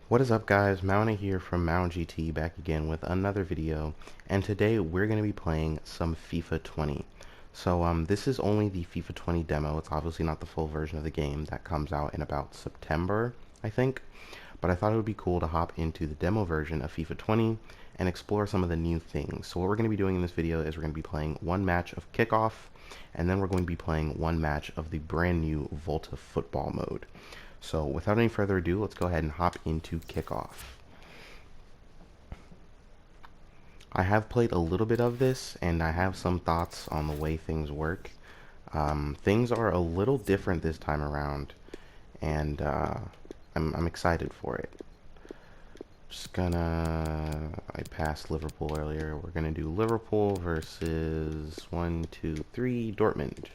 What is up, guys? Mounty here from Mount GT, back again with another video, and today we're going to be playing some FIFA 20. So this is only the FIFA 20 demo. It's obviously not the full version of the game. That comes out in about September, I think, but I thought it would be cool to hop into the demo version of FIFA 20 and explore some of the new things. So what we're going to be doing in this video is we're going to be playing one match of Kick Off, and then we're going to be playing one match of the brand new Volta football mode. So without any further ado, let's go ahead and hop into Kick Off. I have played a little bit of this, and I have some thoughts on the way things work. Things are a little different this time around, and I'm excited for it. I passed Liverpool earlier. We're gonna do Liverpool versus 1, 2, 3 Dortmund.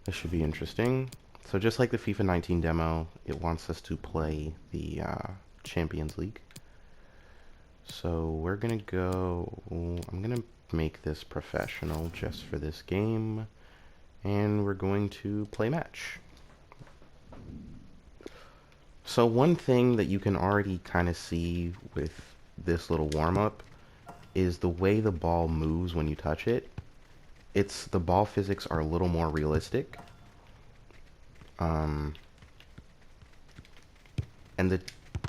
This should be interesting. So just like the FIFA 19 demo, it wants us to play the Champions League. So we're gonna go, I'm gonna make this professional just for this game, and we're going to play match. So one thing that you can already kind of see with this little warm-up is the way the ball moves when you touch it. The ball physics are a little more realistic. And the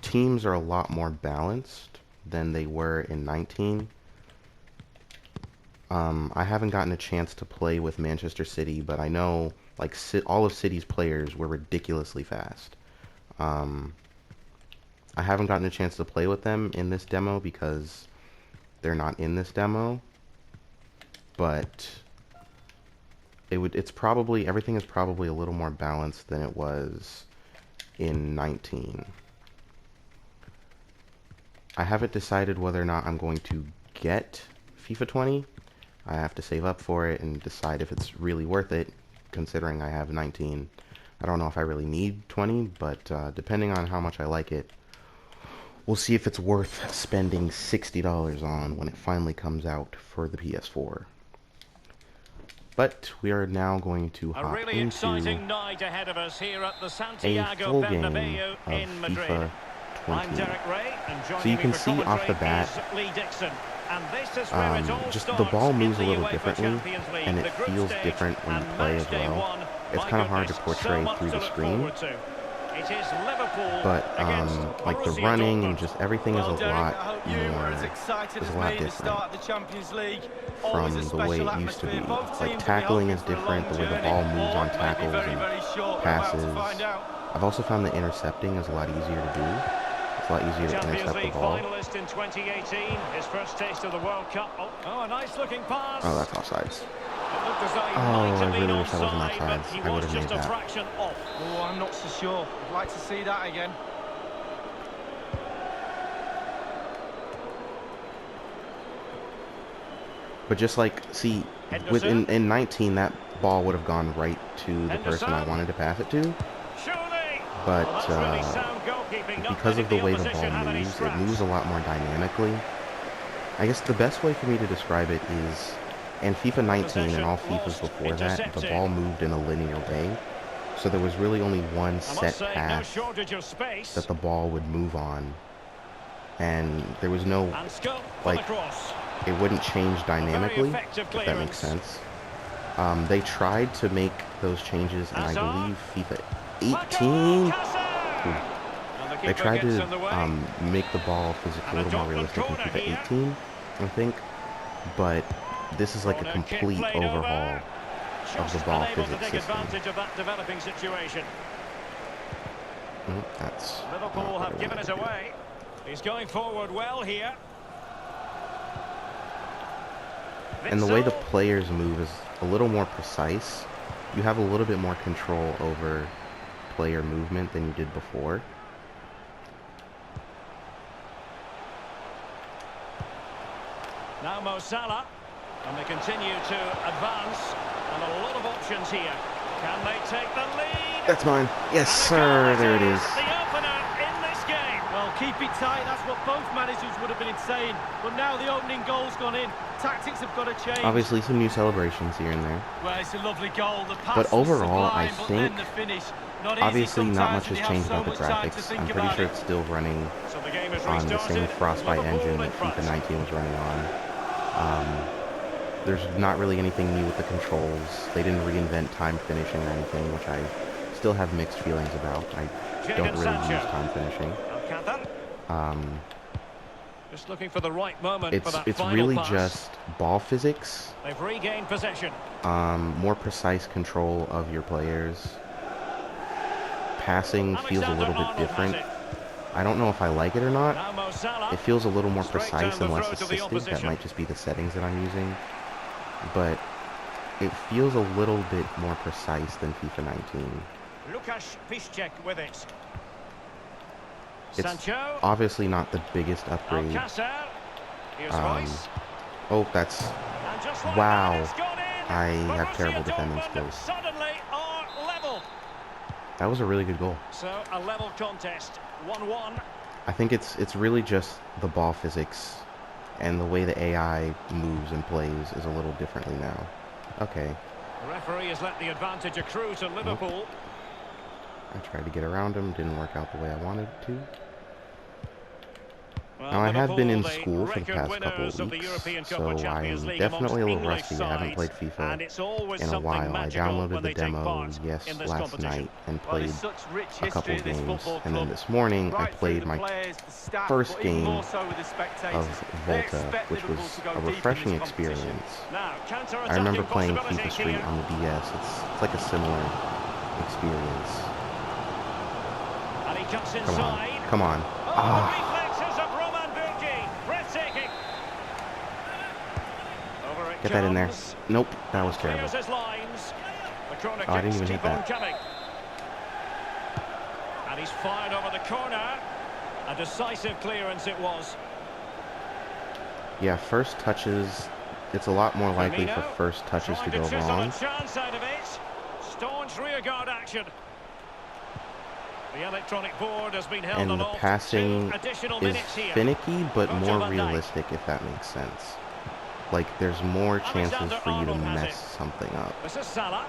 teams are a lot more balanced than they were in 19. I haven't gotten a chance to play with Manchester City, but I know like all of City's players were ridiculously fast. I haven't gotten a chance to play with them in this demo because they're not in this demo, but everything is probably a little more balanced than it was in 19. I haven't decided whether or not I'm going to get FIFA 20. I have to save up for it and decide if it's really worth it, considering I have 19. I don't know if I really need 20, but depending on how much I like it, we'll see if it's worth spending $60 on when it finally comes out for the PS4. But we are now going to hop really into exciting night ahead of us here at the a Santiago full game Bernabeu of in Madrid. FIFA 20. I'm Derek Ray, and joining So you me can for see off the bat, is Lee Dixon. And this is where it all just the starts ball in moves a the little UEFA differently, Champions League, and the it group feels stage, different when you and play as match day well. one. It's My kind of hard to goodness, portray so much through to the look screen. forward to. It is Liverpool But like the Borussia running Dortmund. and just everything is a lot more, is a lot different from the way it used to be. Like tackling is different, the way the ball moves on tackles and passes. I've also found that intercepting is a lot easier to do. It's a lot easier to intercept the ball. Finalist in 2018, his first taste of the World Cup. Oh, a nice looking pass. Oh, that's offsides. I really wish that wasn't offsides. I would have made that. Oh, I'm not so sure. I'd like to see that again. But just like, see, in 19, that ball would have gone right to the person I wanted to pass it to. But because of the way the ball moves, it moves a lot more dynamically. I guess the best way for me to describe it is, in FIFA 19 and all FIFAs before that, the ball moved in a linear way. So there was really only one set path that the ball would move on. And there was no, like, it wouldn't change dynamically, if that makes sense. They tried to make those changes in, I believe, FIFA 18. They tried to make the ball physically a little more realistic in FIFA 18, I think. But this is like a complete overhaul of the ball physics system. That's Liverpool have given it away. He's going forward well here. And the way the players move is a little more precise. You have a little bit more control over player movement than you did before. Now Mo Salah, and they continue to advance, and a lot of options here. Can they take the lead? That's mine. Yes, sir. There it is. The opener in this game. Well, keep it tight. That's what both managers would have been saying. But now the opening goal's gone in. Tactics have got to change. Obviously, some new celebrations here and there. Well, it's a lovely goal. The pass But overall, sublime, I think, the finish, obviously, not much has changed about the graphics. I'm pretty sure it's still running on the same Frostbite engine that FIFA 19 was running on. There's not really anything new with the controls. They didn't reinvent time finishing or anything, which I still have mixed feelings about. I don't really use time finishing. Just looking for the right moment for that it's final really pass. just ball physics. They've regained possession. More precise control of your players. Passing feels a little bit different. I don't know if I like it or not. It feels a little more precise and less assisted. That might just be the settings that I'm using. But it feels a little bit more precise than FIFA 19. Lukasz Piszczek with it. It's Sancho. obviously not the biggest upgrade. Alcácer. Here's Royce. Oh, that's... And just like wow. that, it's gone in. I have Borussia terrible defending Dortmund skills. Suddenly are level. That was a really good goal. So a level contest, 1-1. I think it's really just the ball physics and the way the AI moves and plays is a little differently now. Okay. The referee has let the advantage accrue to Liverpool. I tried to get around him, didn't work out the way I wanted it to. Well, Now, I have been in Liverpool, school for the record past couple winners of the weeks, European Cup so of Champions I'm League definitely a little amongst rusty. English I haven't played sides, FIFA and it's always in a something while. I magical downloaded when the they take demo part in last this competition. night and Well, played there's such rich a couple history at this games, football and then club. this morning I Right through played the my players, the staff, first but even game more so with the spectators. of They Volta, expect which Liverpool was to go a deep in this refreshing competition. experience. Now, I remember playing possibilities FIFA Street here. on the DS. It's like a similar experience. And he cuts Come inside. on, come on. Oh, the reflexes of Roman Bürki. Breathtaking. Over it Get that in there. comes. Nope, that was terrible. Clears his lines. The corner Oh, I didn't kicks even hit keep on that. coming. And he's fired over the corner. A decisive clearance it was. Yeah, first touches, it's a lot more likely for Firmino first touches to trying go chisel wrong. a chance out of it. Staunch rearguard action. The electronic board has been held And the aloft. passing 2 additional is minutes here. finicky, but Virgil more van Dijk. realistic, if that makes sense. Like, there's more chances Alexander for you to Arnold has mess it. something up. This is Salah.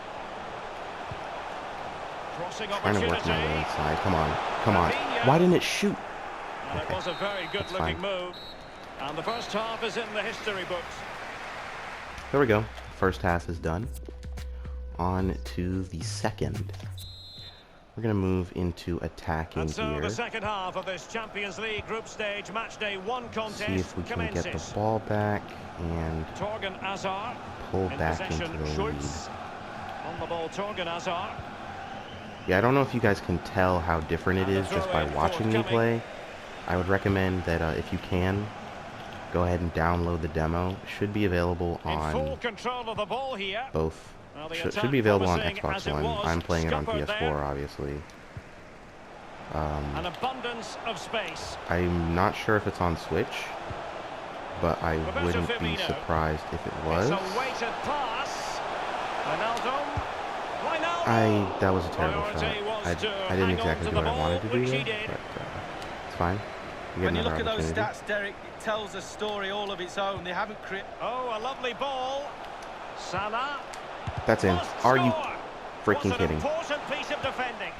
Crossing Trying to opportunity. work my way inside. Come on, come on. Fabinho. Why didn't it shoot? And it was a very good That's looking fine. move. And the first half is in the history books. There we go. First half is done. On to the second. We're going to move into attacking And so here. the second half of this Champions League group stage match day 1 contest See if we can commences. get the ball back and Torgan Hazard pull in back possession. into the lead. Schultz on the ball. Torgan Hazard. Yeah, I don't know if you guys can tell how different it And the is just throw by in watching me forthcoming. play. I would recommend that if you can, go ahead and download the demo. It should be available In full on control of the ball here. both. Well, the Should attack be available on promising as Xbox it One. was. I'm playing it on Scuppered PS4, there. obviously. An abundance of space. I'm not sure if it's on Switch, but I Roberto wouldn't be Firmino. surprised if it was. It's a weighted pass. Wijnaldum. That was a terrible Priority shot. was to I didn't hang on exactly to do the what I ball, wanted to do which he there, did. but it's fine. We get When you another look at those opportunity. stats, Derek, it tells a story all of its own. They haven't Oh, a lovely ball. Salah. That's in. Must Are you score. freaking Was an kidding? important piece of defending.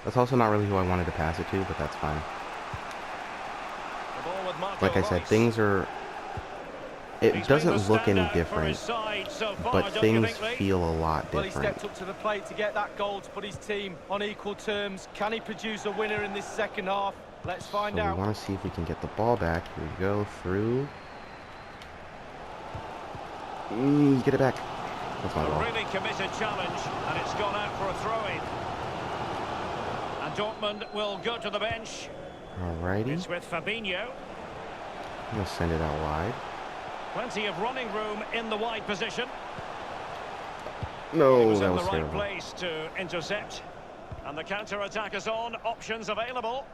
That's also not really who I wanted to pass it to, but that's fine. The ball with Marco Like I said, Reus. things are... It He's been the doesn't look any standout for his different, side so far, but don't you things think, Lee? feel a lot Well, he different. stepped up to the plate to get that goal to put his team on equal terms. Can he produce a winner in this second half? Let's find So out. we want to see if we can get the ball back. Here we go, through. Get it back. That's my A ball. really committed challenge, and it's gone out for a throw-in. And Dortmund will go to the bench. Alrighty. It's with Fabinho. I'm going to send it out wide. Plenty of running room in the wide position. He No, was that in was the right terrible. place to intercept. And the counter-attack is on. Options available.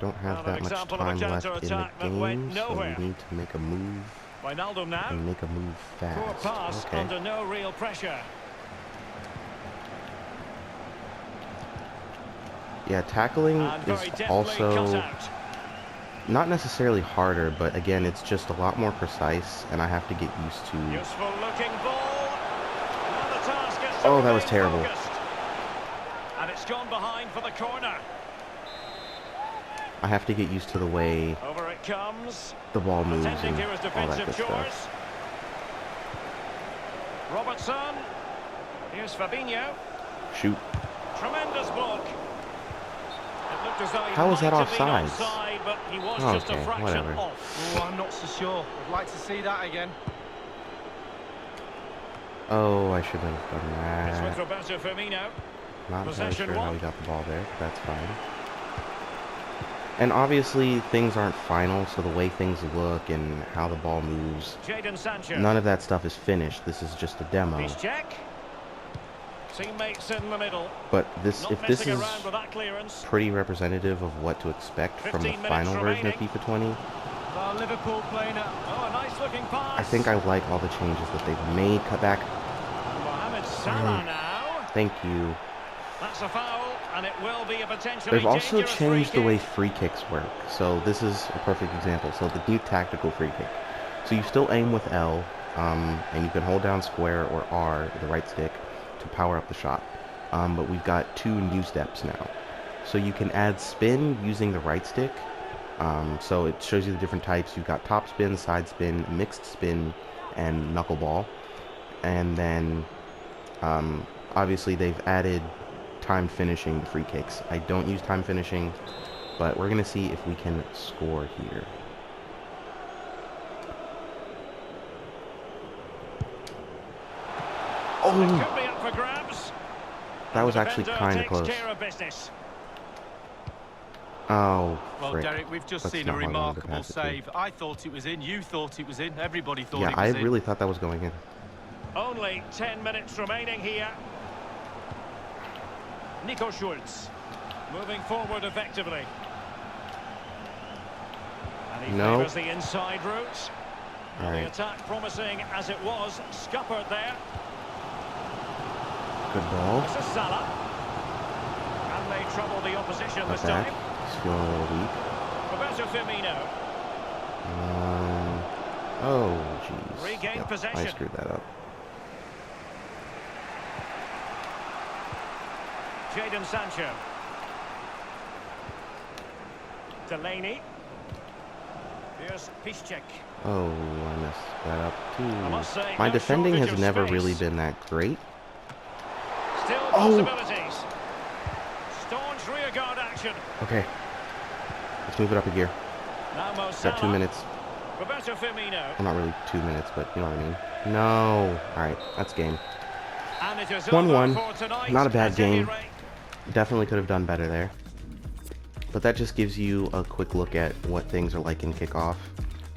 Don't have Well, that an much example of a time left in the counter-attack that went game, so nowhere. we need to make a move Wijnaldum now. and make a move Poor fast. pass Okay. under no real pressure. Yeah, tackling And very is deftly cut also out. not necessarily harder, but again, it's just a lot more precise, and I have to get used to... Useful looking ball. And the task is to Oh, that was terrible. focused. And it's gone behind for the corner. I have to get used to the way Over it comes. the ball moves Attending and to his all that defensive good chores. stuff. Robertson. Here's Fabinho. Shoot. Tremendous block. It looked as though he How was that might have been offsides? offside, but he was just a Okay, fraction whatever. off. Oh, I'm not so sure. I'd like to see that again. Oh, I should have done It's with that. Roberto Firmino. Not entirely Possession sure how one. he got the ball there, but that's fine. And obviously, things aren't final, so the way things look and how the ball moves, Jadon Sancho. none of that stuff is finished. This is just a demo. He's check. Teammates in the middle. But this, Not if this messing is around with that clearance. pretty representative of what to expect from the 15 minutes final version of remaining. FIFA 20, Well, Liverpool playing at... Oh, a nice looking pass. I think I like all the changes that they've made. Cut back. Mohamed Salah now. Thank you. That's a foul, and it will be a potentially They've also dangerous changed free the way kick. free kicks work. So this is a perfect example. So the new tactical free kick. So you still aim with L, and you can hold down square or R, the right stick, to power up the shot. But we've got two new steps now. So you can add spin using the right stick. So it shows you the different types. You've got top spin, side spin, mixed spin, and knuckleball. And then, obviously, they've added time finishing the free kicks. I don't use time finishing, but we're going to see if we can score here. It Oh, could be up for grabs. that was The actually defender kind of takes close. care of business. Oh, Well, frick. Derek, we've just That's seen not a how I wanted to remarkable pass it to. save. I thought it was in, you thought it was in, everybody thought Yeah, it I was in. really thought that was going in. Only 10 minutes remaining here. Nico Schultz moving forward effectively. And he No. favours the inside route. All The right, attack promising as it was. Scuppered there. good ball. This is Salah. And they trouble the opposition Cut this back. time. He's feeling a little weak. Roberto Firmino. Oh, jeez. Regain Yep, possession. I screwed that up. Jadon Sancho. Delaney. Here's Piszczek. Oh, I messed that up must too. say, My no defending shortage has of never space. really been that great. Still Oh. possibilities. Staunch rearguard action. Okay, let's move it up a gear. Now Mo Got Salah. 2 minutes. Roberto Firmino. Well, not really 2 minutes, but you know what I mean. No. All right, that's game. And it is 1-1. over for tonight. Not a bad At any game. rate. Definitely could have done better there. But that just gives you a quick look at what things are like in Kickoff.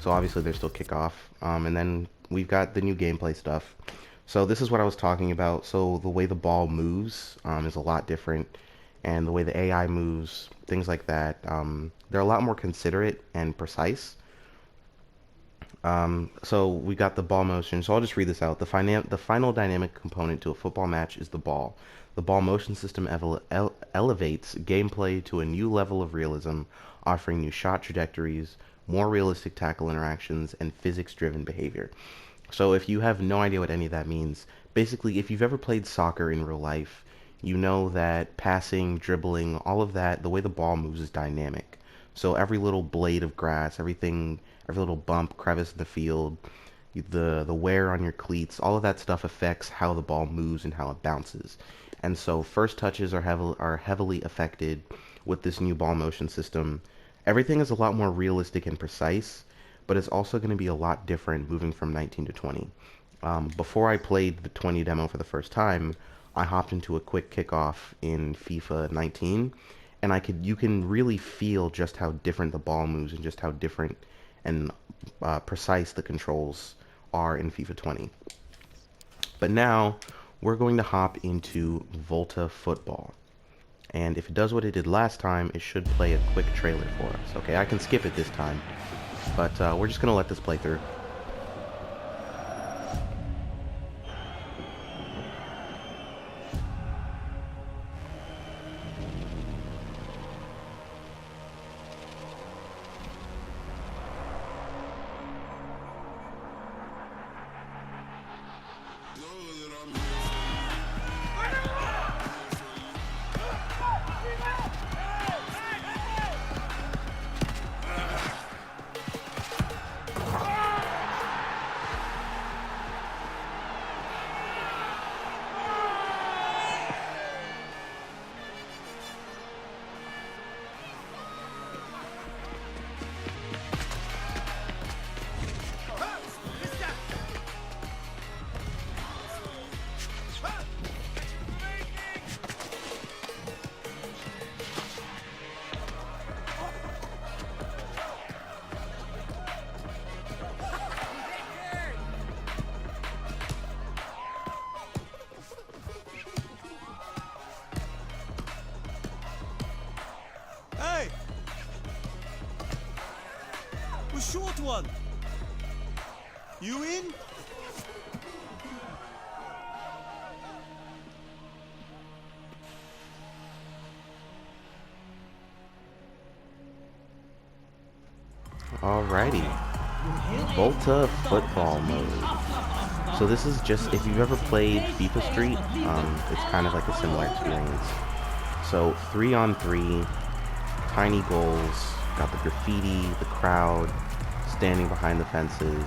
So obviously there's still Kickoff. And then we've got the new gameplay stuff. So this is what I was talking about. So the way the ball moves is a lot different. And the way the AI moves, things like that, they're a lot more considerate and precise. So we got the ball motion. So I'll just read this out. The final dynamic component to a football match is the ball. The ball motion system elevates gameplay to a new level of realism, offering new shot trajectories, more realistic tackle interactions, and physics-driven behavior. So if you have no idea what any of that means, basically if you've ever played soccer in real life, you know that passing, dribbling, all of that, the way the ball moves is dynamic. So every little blade of grass, every little bump, crevice in the field, the wear on your cleats, all of that stuff affects how the ball moves and how it bounces. And so first touches are heavily affected with this new ball motion system. Everything is a lot more realistic and precise, but it's also going to be a lot different moving from 19 to 20. Before I played the 20 demo for the first time, I hopped into a quick kickoff in FIFA 19, and you can really feel just how different the ball moves and just how different and precise the controls are in FIFA 20. But now we're going to hop into Volta Football. And if it does what it did last time, it should play a quick trailer for us. Okay, I can skip it this time, but we're just going to let this play through. The short one. You in? Alrighty. Volta football mode. So this is just, if you've ever played FIFA Street, it's kind of like a similar experience. So 3-on-3, tiny goals, got the graffiti, the crowd, standing behind the fences.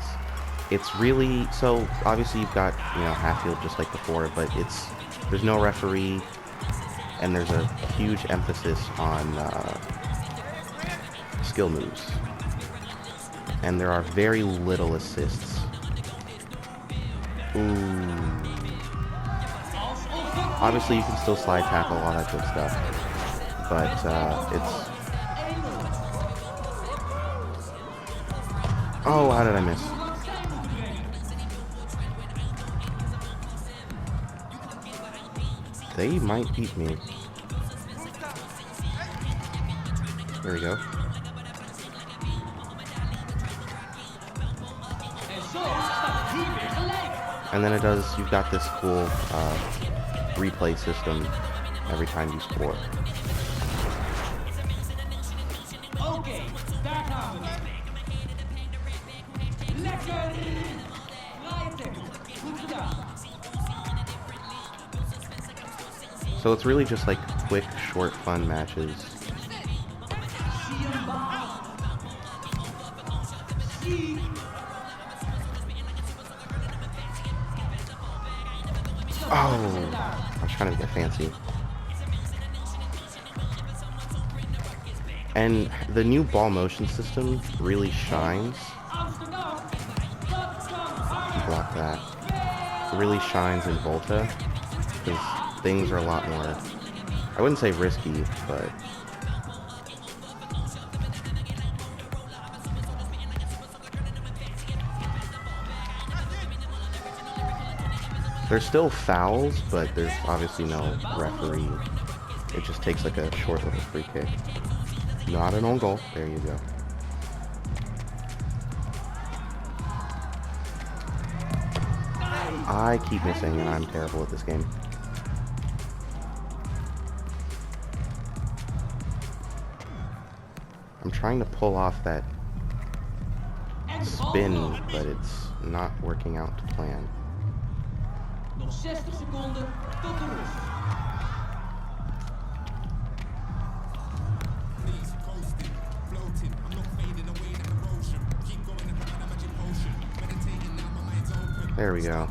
It's really, so obviously you've got, half field just like before, but there's no referee, and there's a huge emphasis on skill moves. And there are very little assists. Ooh. Obviously you can still slide tackle, all that good stuff. But it's... Oh, how did I miss? They might beat me. There we go. And then you've got this cool replay system every time you score. Okay, daar gaan we. Lekker! Goed gedaan. So it's really just like quick, short, fun matches. Oh, I was trying to get fancy. And the new ball motion system really shines. Block that. It really shines in Volta, because things are a lot more, I wouldn't say risky, but there's still fouls, but there's obviously no referee. It just takes like a short little free kick. Not an own goal. There you go. I keep missing, and I'm terrible at this game. I'm trying to pull off that spin, but it's not working out to plan. Nog 60 seconden tot de rust. There we go.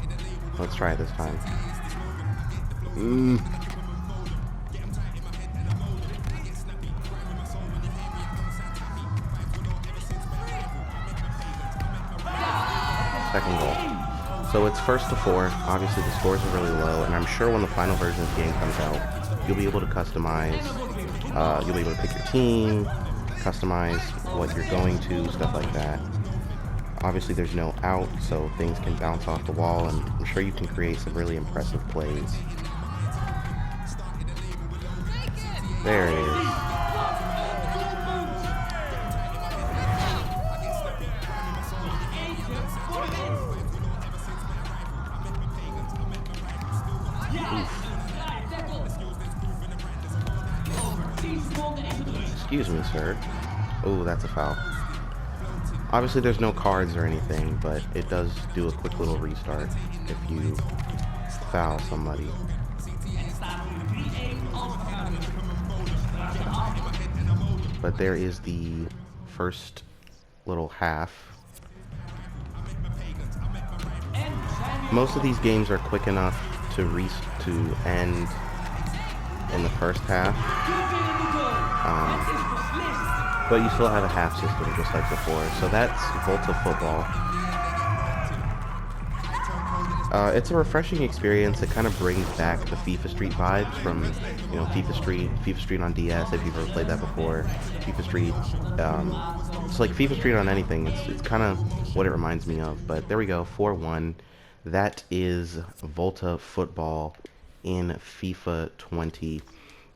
Let's try it this time. Second goal. So it's 1st to 4. Obviously the scores are really low, and I'm sure when the final version of the game comes out, you'll be able to customize, you'll be able to pick your team, customize what you're going to, stuff like that. Obviously there's no out, so things can bounce off the wall, and I'm sure you can create some really impressive plays. There it is. Excuse me, sir. Oh, that's a foul. Obviously there's no cards or anything, but it does do a quick little restart if you foul somebody. But there is the first little half. Most of these games are quick enough to end in the first half. But you still have a half system just like before. So that's Volta football. It's a refreshing experience. It kind of brings back the FIFA Street vibes from, FIFA Street on DS, if you've ever played that before. FIFA Street, it's like FIFA Street on anything. It's kind of what it reminds me of. But there we go, 4-1. That is Volta football in FIFA 20.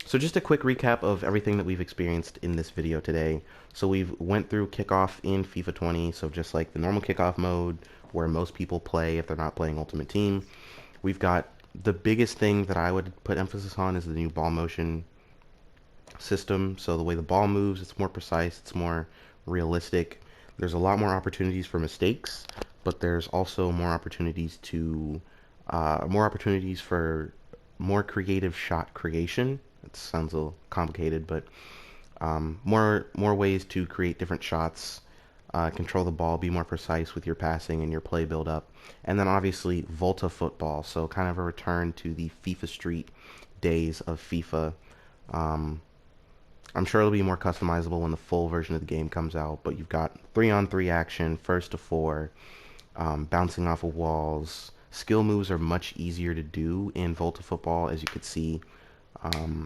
So just a quick recap of everything that we've experienced in this video today. So we've went through kickoff in FIFA 20, so just like the normal kickoff mode where most people play if they're not playing Ultimate Team. We've got the biggest thing that I would put emphasis on is the new ball motion system. So the way the ball moves, it's more precise, it's more realistic. There's a lot more opportunities for mistakes, but there's also more opportunities for more creative shot creation. It sounds a little complicated, but more ways to create different shots, control the ball, be more precise with your passing and your play build up. And then obviously Volta football, so kind of a return to the FIFA Street days of FIFA. I'm sure it'll be more customizable when the full version of the game comes out, but you've got 3-on-3 action, first to 4, bouncing off of walls. Skill moves are much easier to do in Volta football, as you could see.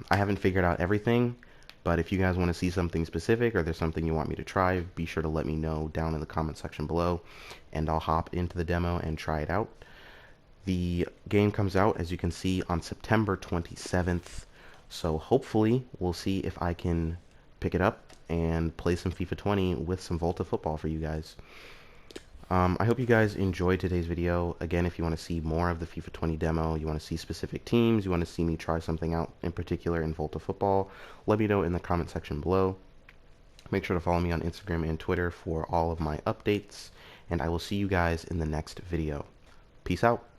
I haven't figured out everything, but if you guys want to see something specific or there's something you want me to try, be sure to let me know down in the comment section below, and I'll hop into the demo and try it out. The game comes out, as you can see, on September 27th, so hopefully we'll see if I can pick it up and play some FIFA 20 with some Volta football for you guys. I hope you guys enjoyed today's video. Again, if you want to see more of the FIFA 20 demo, you want to see specific teams, you want to see me try something out in particular in Volta football, let me know in the comment section below. Make sure to follow me on Instagram and Twitter for all of my updates, and I will see you guys in the next video. Peace out.